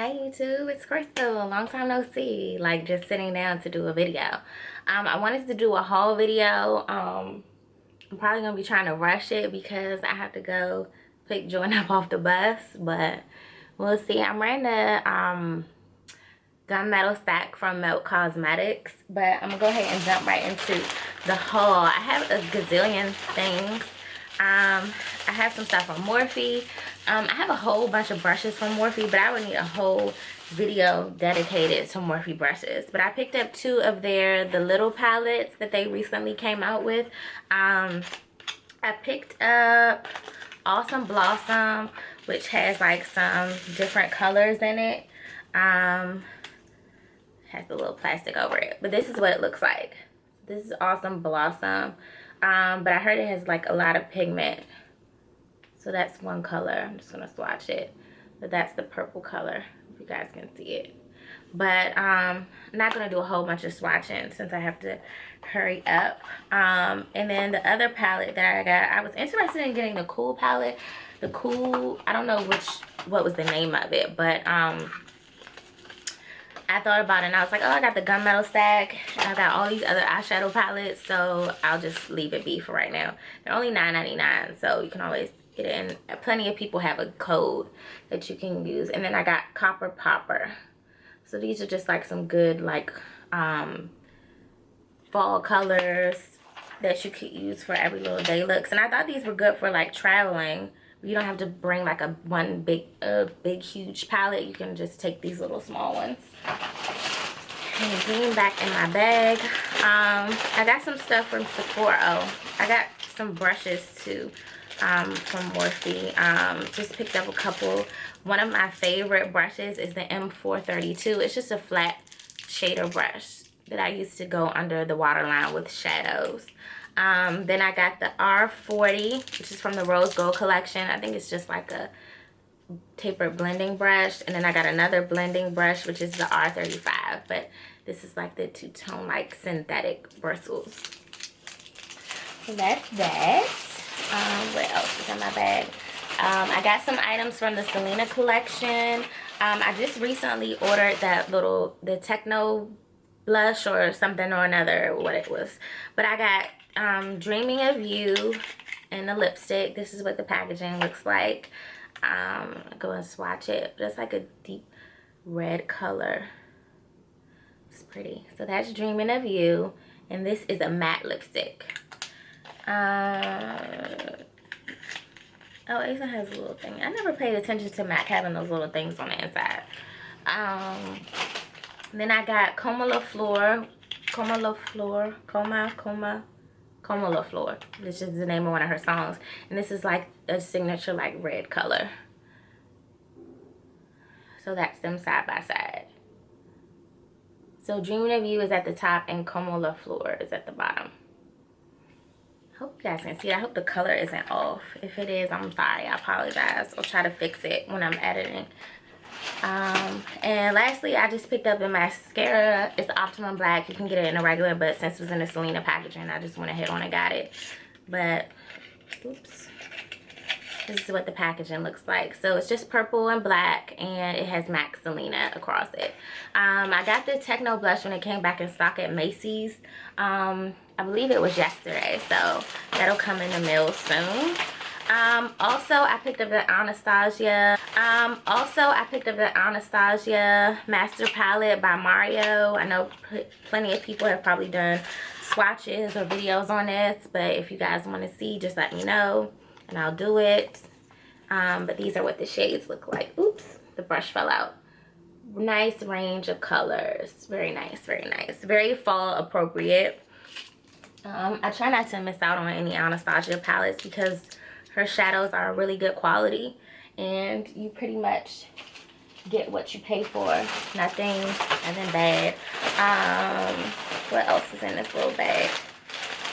Hey YouTube, it's Crystal. Long time no see. Like just sitting down to do a video. I wanted to do a haul video. I'm probably gonna be trying to rush it because I have to go pick Jordan up off the bus, but we'll see. I'm wearing the gunmetal stack from Melt Cosmetics, but I'm gonna go ahead and jump right into the haul. I have a gazillion things. I have some stuff from Morphe. I have a whole bunch of brushes from Morphe, but I would need a whole video dedicated to Morphe brushes. But I picked up two of the little palettes that they recently came out with. I picked up Awesome Blossom, which has like some different colors in it. Has a little plastic over it, but this is what it looks like. This is Awesome Blossom. But I heard it has like a lot of pigment, so that's one color. I'm just gonna swatch it, but that's the purple color, if you guys can see it. But I'm not gonna do a whole bunch of swatching since I have to hurry up. And then the other palette that I got, I was interested in getting the Cool palette. The Cool, I don't know what was the name of it, but I thought about it and I was like, oh, I got the gunmetal stack. I got all these other eyeshadow palettes, so I'll just leave it be for right now. They're only $9.99, so you can always get it. And plenty of people have a code that you can use. And then I got Copper Popper. So these are just like some good like fall colors that you could use for every little day looks. And I thought these were good for like traveling. You don't have to bring like one big huge palette. You can just take these little small ones. And getting back in my bag, I got some stuff from Sephora. I got some brushes too from Morphe. Just picked up a couple. One of my favorite brushes is the M432. It's just a flat shader brush that I used to go under the waterline with shadows. Then I got the R40, which is from the Rose Gold collection. I think it's just like a tapered blending brush. And then I got another blending brush, which is the R35. But this is like the two-tone like synthetic bristles. So that's that. What else is in my bag? I got some items from the Selena collection. I just recently ordered the Techno blush or something or another, what it was. But I got Dreaming of You in the lipstick. This is what the packaging looks like. I'll go and swatch it. It's like a deep red color. It's pretty. So that's Dreaming of You. And this is a matte lipstick. Oh, Asa has a little thing. I never paid attention to MAC having those little things on the inside. Then I got Coma La Flor, which is the name of one of her songs. And this is like a signature like red color. So that's them side by side. So Dreaming of You is at the top and Como La Flor is at the bottom. Hope you guys can see it. I hope the color isn't off. If it is, I'm sorry. I apologize. I'll try to fix it when I'm editing. And lastly, I just picked up the mascara. It's Optimum Black. You can get it in a regular, but since it was in the Selena packaging, I just went ahead on and got it. But, oops. This is what the packaging looks like. So it's just purple and black, and it has MAC Selena across it. I got the Techno blush when it came back in stock at Macy's. I believe it was yesterday, so that'll come in the mail soon. Also, I picked up the Anastasia. Master Palette by Mario. I know plenty of people have probably done swatches or videos on this, but if you guys want to see, just let me know and I'll do it. But these are what the shades look like. Oops, the brush fell out. Nice range of colors. Very nice, very nice. Very fall appropriate. I try not to miss out on any Anastasia palettes because her shadows are really good quality and you pretty much get what you pay for. Nothing bad. What else is in this little bag?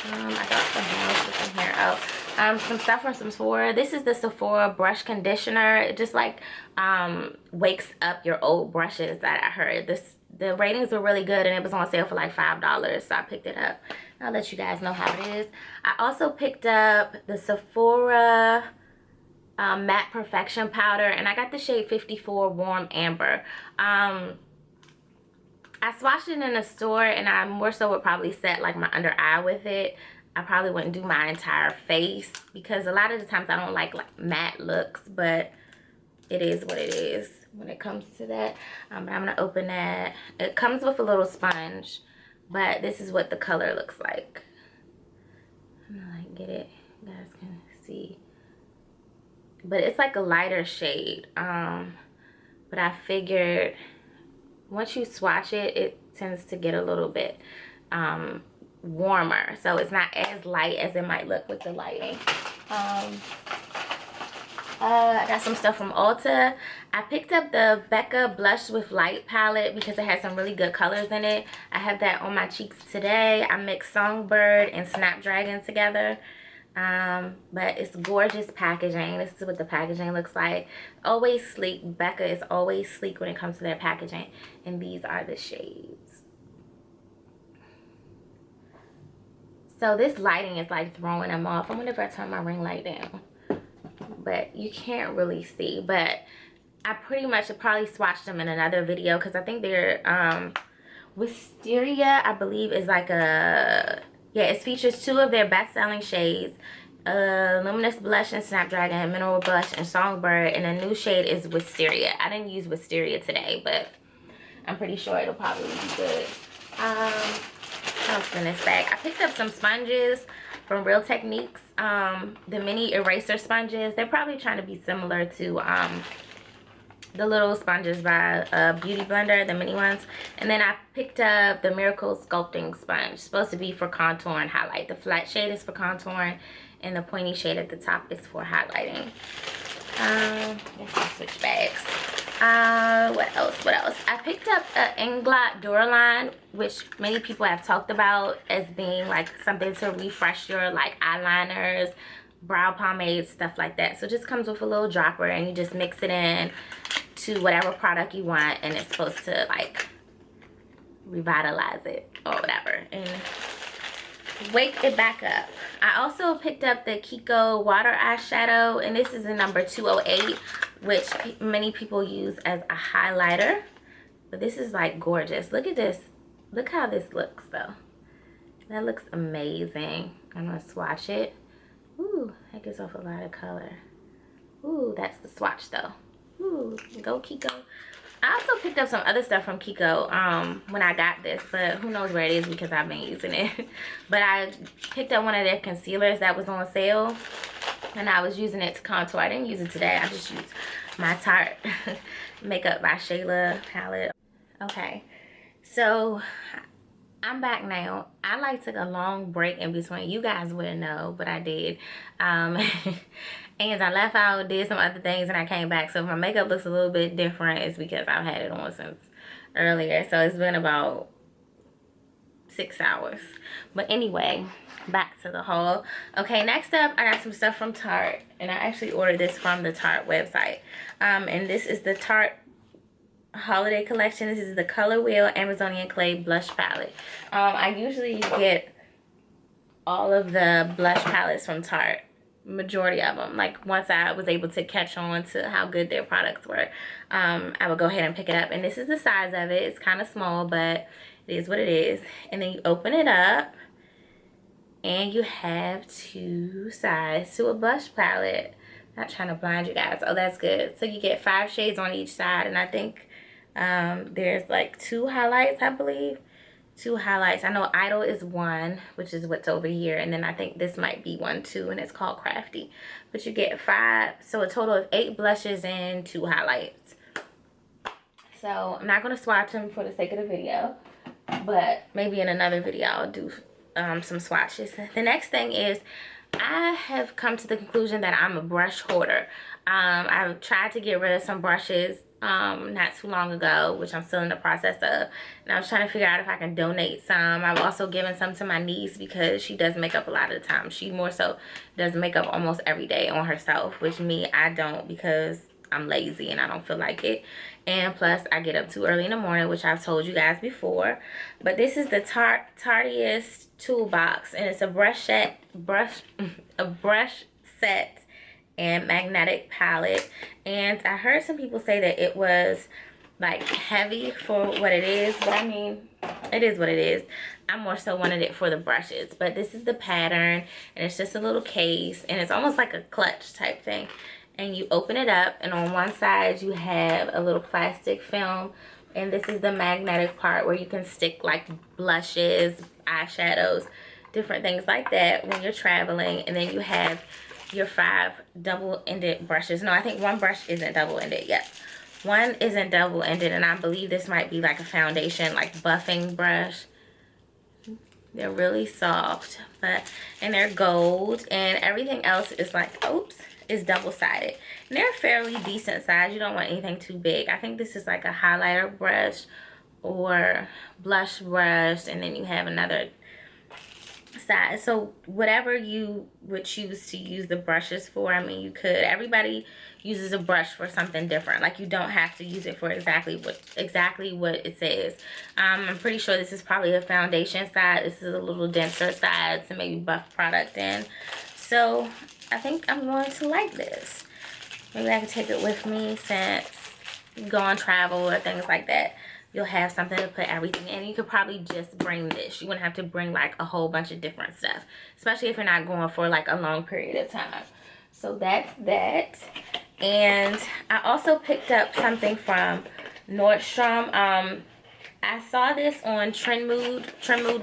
I got something else in here. Oh, some stuff from Sephora. This is the Sephora brush conditioner. It just like wakes up your old brushes that I heard. The ratings were really good and it was on sale for like $5, so I picked it up. I'll let you guys know how it is. I also picked up the Sephora Matte Perfection powder, and I got the shade 54 Warm Amber. I swatched it in a store, and I more so would probably set like my under eye with it. I probably wouldn't do my entire face because a lot of the times I don't like matte looks, but it is what it is when it comes to that. But I'm gonna open that. It comes with a little sponge, but this is what the color looks like. I'm gonna like get it, you guys can see. But it's like a lighter shade. But I figured once you swatch it, it tends to get a little bit warmer, so it's not as light as it might look with the lighting. I got some stuff from Ulta. I picked up the Becca Blush with Light palette because it has some really good colors in it. I have that on my cheeks today. I mixed Songbird and Snapdragon together. But it's gorgeous packaging. This is what the packaging looks like. Always sleek. Becca is always sleek when it comes to their packaging. And these are the shades. So this lighting is like throwing them off. I wonder if I turn my ring light down. But you can't really see. But I pretty much probably swatched them in another video because I think they're Wisteria, I believe, is like a, yeah, it features 2 of their best-selling shades, Luminous Blush and Snapdragon, Mineral Blush and Songbird, and a new shade is Wisteria. I didn't use Wisteria today, but I'm pretty sure it'll probably be good. What else in this bag? I picked up some sponges from Real Techniques, the mini eraser sponges. They're probably trying to be similar to the little sponges by Beauty Blender, the mini ones. And then I picked up the Miracle Sculpting Sponge. Supposed to be for contour and highlight. The flat shade is for contouring, and the pointy shade at the top is for highlighting. Let's switch bags. What else? I picked up an Inglot Duraline, which many people have talked about as being like something to refresh your like eyeliners, brow pomades, stuff like that. So it just comes with a little dropper, and you just mix it in to whatever product you want, and it's supposed to like revitalize it or whatever and wake it back up. I also picked up the Kiko water eyeshadow, and this is the number 208, which many people use as a highlighter. But this is like gorgeous. Look at this. Look how this looks though. That looks amazing. I'm gonna swatch it. Ooh, that gives off a lot of color. Ooh, that's the swatch though. Ooh, go Kiko. I also picked up some other stuff from Kiko when I got this, but who knows where it is because I've been using it. But I picked up one of their concealers that was on sale, and I was using it to contour. I didn't use it today. I just used my Tarte Makeup by Shayla palette. Okay, so I'm back now. I like took a long break in between. You guys wouldn't know, but I did. And I left out, did some other things, and I came back. So if my makeup looks a little bit different, it's because I've had it on since earlier. So it's been about 6 hours. But anyway, back to the haul. Okay, next up, I got some stuff from Tarte. And I actually ordered this from the Tarte website. And this is the Tarte holiday collection. This is the Color Wheel Amazonian Clay blush palette. I usually get all of the blush palettes from Tarte, majority of them. Like once I was able to catch on to how good their products were, I would go ahead and pick it up. And this is the size of it. It's kind of small, but it is what it is. And then you open it up, and you have 2 sides to a blush palette. Not trying to blind you guys. Oh, that's good. So you get 5 shades on each side, and I think there's like 2 highlights, I believe. 2 highlights. I know Idol is 1, which is what's over here, and then I think this might be 1 too, and it's called Crafty. But you get 5, so a total of 8 blushes and 2 highlights. So I'm not going to swatch them for the sake of the video, but maybe in another video I'll do some swatches. The next thing is I have come to the conclusion that I'm a brush hoarder. I've tried to get rid of some brushes not too long ago, which I'm still in the process of, and I was trying to figure out if I can donate some. I've also given some to my niece because she does makeup a lot of the time. She more so does makeup almost every day on herself, which me, I don't, because I'm lazy and I don't feel like it. And plus I get up too early in the morning, which I've told you guys before. But this is the Tarteist toolbox, and it's a brush set and magnetic palette. And I heard some people say that it was like heavy for what it is, but I mean, it is what it is. I more so wanted it for the brushes, but this is the pattern, and it's just a little case, and it's almost like a clutch type thing. And you open it up, and on one side you have a little plastic film, and this is the magnetic part where you can stick like blushes, eyeshadows, different things like that when you're traveling. And then you have your 5 double-ended brushes. No, I think one brush isn't double-ended yet. One isn't double-ended, and I believe this might be like a foundation, like buffing brush. They're really soft, and they're gold, and everything else is like, oops, is double-sided. And they're fairly decent size. You don't want anything too big. I think this is like a highlighter brush or blush brush, and then you have another size. So whatever you would choose to use the brushes for, I mean, you could. Everybody uses a brush for something different. Like, you don't have to use it for exactly what it says. I'm pretty sure this is probably a foundation side. This is a little denser side to maybe buff product in. So I think I'm going to like this. Maybe I can take it with me since you go on travel or things like that. You'll have something to put everything in. You could probably just bring this. You wouldn't have to bring like a whole bunch of different stuff, especially if you're not going for like a long period of time. So that's that. And I also picked up something from Nordstrom. I saw this on Trend Mood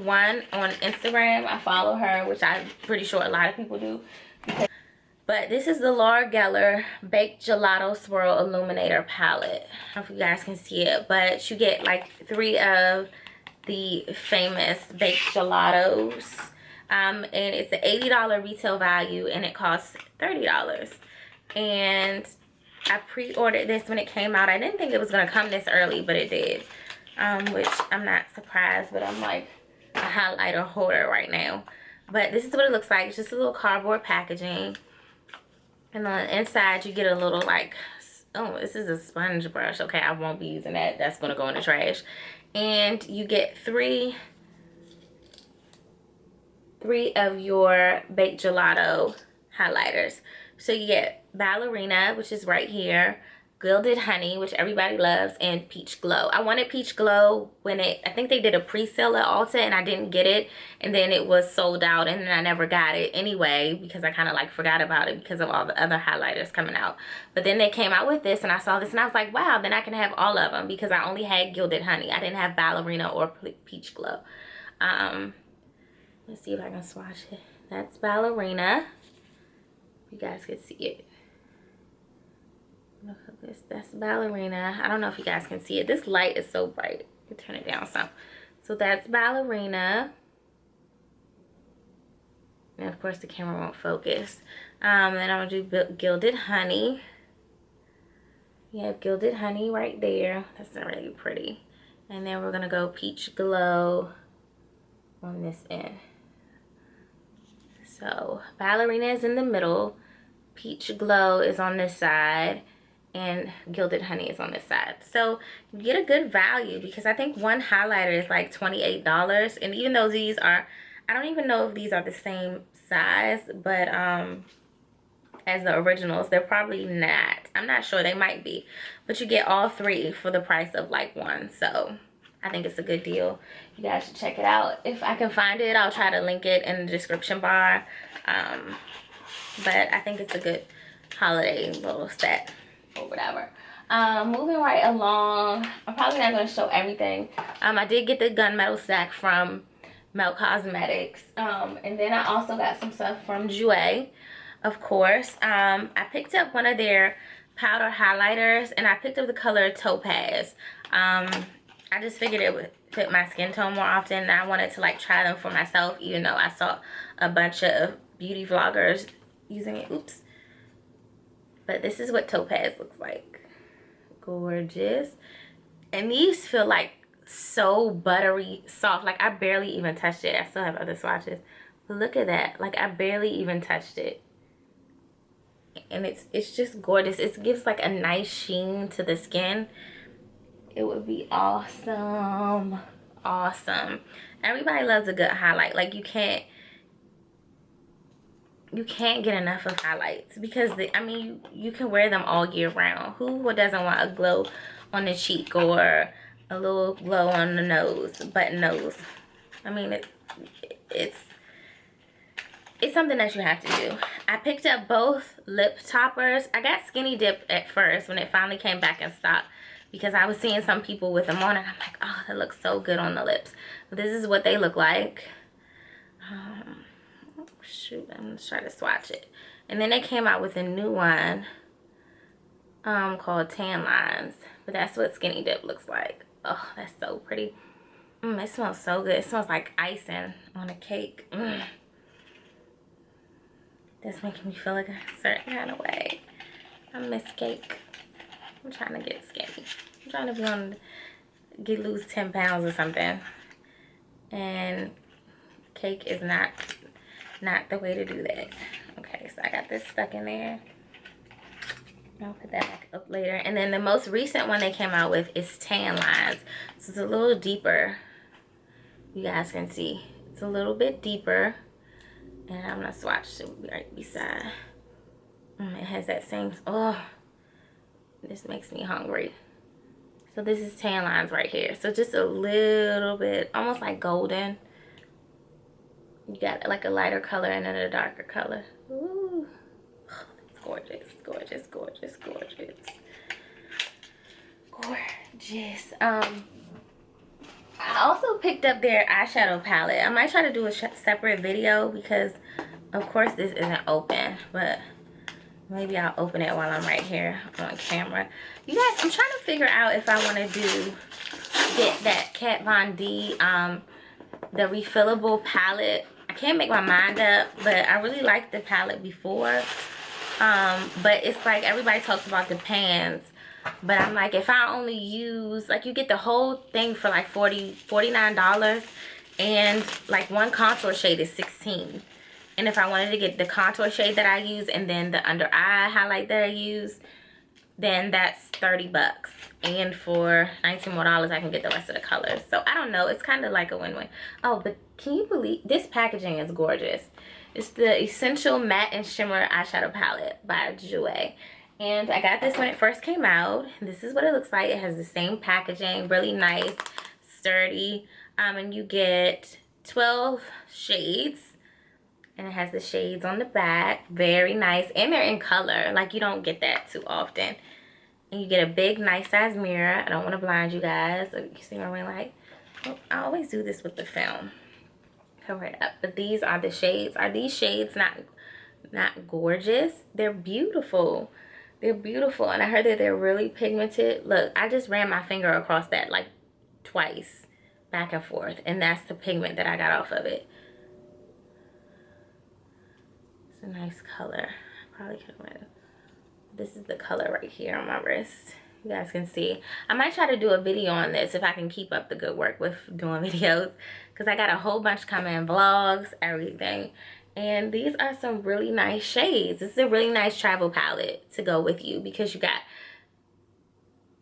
1 on Instagram. I follow her, which I'm pretty sure a lot of people do. But this is the Laura Geller Baked Gelato Swirl Illuminator Palette. I don't know if you guys can see it, but you get like 3 of the famous baked gelatos. And it's an $80 retail value, and it costs $30. And I pre-ordered this when it came out. I didn't think it was going to come this early, but it did. Which I'm not surprised, but I'm like a highlighter hoarder right now. But this is what it looks like. It's just a little cardboard packaging. And on the inside, you get a little like, oh, this is a sponge brush. Okay, I won't be using that. That's going to go in the trash. And you get 3 of your baked gelato highlighters. So you get Ballerina, which is right here, Gilded Honey, which everybody loves, and Peach Glow. I wanted Peach Glow when I think they did a pre-sale at Ulta, and I didn't get it, and then it was sold out, and then I never got it anyway because I kind of like forgot about it because of all the other highlighters coming out. But then they came out with this, and I saw this, and I was like, wow, then I can have all of them because I only had Gilded Honey. I didn't have Ballerina or Peach Glow. Let's see if I can swatch it. That's Ballerina. You guys can see it. Look at this. That's Ballerina. I don't know if you guys can see it. This light is so bright. You can turn it down some. So that's Ballerina. And of course the camera won't focus. Then I'm going to do Gilded Honey. You have Gilded Honey right there. That's not really pretty. And then we're going to go Peach Glow on this end. So Ballerina is in the middle. Peach Glow is on this side. And Gilded Honey is on this side. So you get a good value because I think one highlighter is like $28. And even though these are, I don't even know if these are the same size, but as the originals, they're probably not. I'm not sure, they might be. But you get all 3 for the price of like 1. So I think it's a good deal. You guys should check it out. If I can find it, I'll try to link it in the description bar. But I think it's a good holiday little set or whatever. Moving right along, I'm probably not going to show everything. I did get the gunmetal sack from Melt Cosmetics, and then I also got some stuff from Juvia, of course. I picked up one of their powder highlighters, and I picked up the color Topaz. I just figured it would fit my skin tone more often, and I wanted to like try them for myself, even though I saw a bunch of beauty vloggers using it. Oops. But this is what Topaz looks like. Gorgeous. And these feel like so buttery soft. Like I barely even touched it. I still have other swatches. But look at that. Like I barely even touched it. And it's just gorgeous. It gives like a nice sheen to the skin. It would be awesome. Awesome. Everybody loves a good highlight. Like you can't you can't get enough of highlights because I mean you can wear them all year round. Who doesn't want a glow on the cheek or a little glow on the nose, button nose? I mean it's something that you have to do. I picked up both lip toppers. I got Skinny Dip at first when it finally came back in stock because I was seeing some people with them on and I'm like, oh, that looks so good on the lips. But this is what they look like. Shoot, I'm gonna try to swatch it. And then they came out with a new one called Tan Lines. But that's what Skinny Dip looks like. Oh, that's so pretty. It smells so good. It smells like icing on a cake. That's making me feel like a certain kind of way. I miss cake. I'm trying to get skinny. I'm trying to lose 10 pounds or something. And cake is not the way to do that. Okay, so I got this stuck in there. I'll put that back up later. And then the most recent one they came out with is Tan Lines. So it's a little deeper. You guys can see. It's a little bit deeper. And I'm going to swatch it right beside. It has that same, oh, this makes me hungry. So this is Tan Lines right here. So just a little bit, almost like golden. You got like a lighter color and then a darker color. Ooh, oh, it's gorgeous, gorgeous, gorgeous, gorgeous. Gorgeous. I also picked up their eyeshadow palette. I might try to do a separate video because, of course, this isn't open. But maybe I'll open it while I'm right here on camera. You guys, I'm trying to figure out if I want to get that Kat Von D, the refillable palette. I can't make my mind up, but I really liked the palette before. But it's like everybody talks about the pans. But I'm like, if I only use, like, you get the whole thing for like $49, and like one contour shade is $16. And if I wanted to get the contour shade that I use and then the under eye highlight that I use, then that's $30. And for $19 more, I can get the rest of the colors. So I don't know, it's kind of like a win-win. Oh, but can you believe this packaging is gorgeous? It's the Essential Matte and Shimmer Eyeshadow Palette by Juvia. And I got this when it first came out. This is what it looks like. It has the same packaging, really nice, sturdy. And you get 12 shades. And it has the shades on the back. Very nice. And they're in color. Like, you don't get that too often. And you get a big, nice size mirror. I don't want to blind you guys. So you can see my ring light. Oh, I always do this with the film. Cover it up. But these are the shades. Are these shades not gorgeous? They're beautiful. They're beautiful, and I heard that they're really pigmented. Look, I just ran my finger across that like twice, back and forth, and that's the pigment that I got off of it. It's a nice color. I probably could have went. This is the color right here on my wrist. You guys can see. I might try to do a video on this if I can keep up the good work with doing videos, because I got a whole bunch coming, vlogs, everything. And these are some really nice shades. This is a really nice travel palette to go with you because you got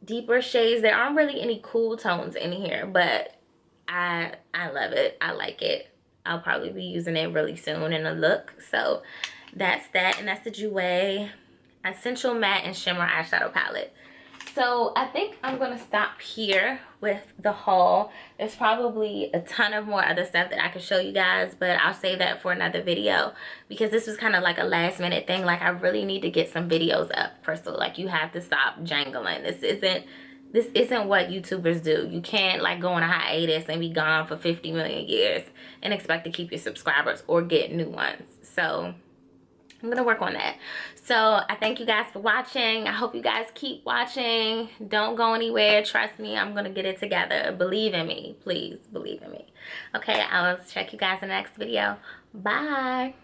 deeper shades. There aren't really any cool tones in here, but I love it. I like it. I'll probably be using it really soon in a look. So that's that. And that's the Juvia Essential Matte and Shimmer Eyeshadow Palette. So I think I'm going to stop here with the haul. There's probably a ton of more other stuff that I could show you guys, but I'll save that for another video because this was kind of like a last minute thing. Like, I really need to get some videos up. First of all, like, you have to stop jangling. This isn't what YouTubers do. You can't like go on a hiatus and be gone for 50 million years and expect to keep your subscribers or get new ones. So I'm gonna work on that. So I thank you guys for watching. I hope you guys keep watching. Don't go anywhere. Trust me, I'm gonna get it together. Believe in me. Please believe in me. Okay, I'll check you guys in the next video. Bye.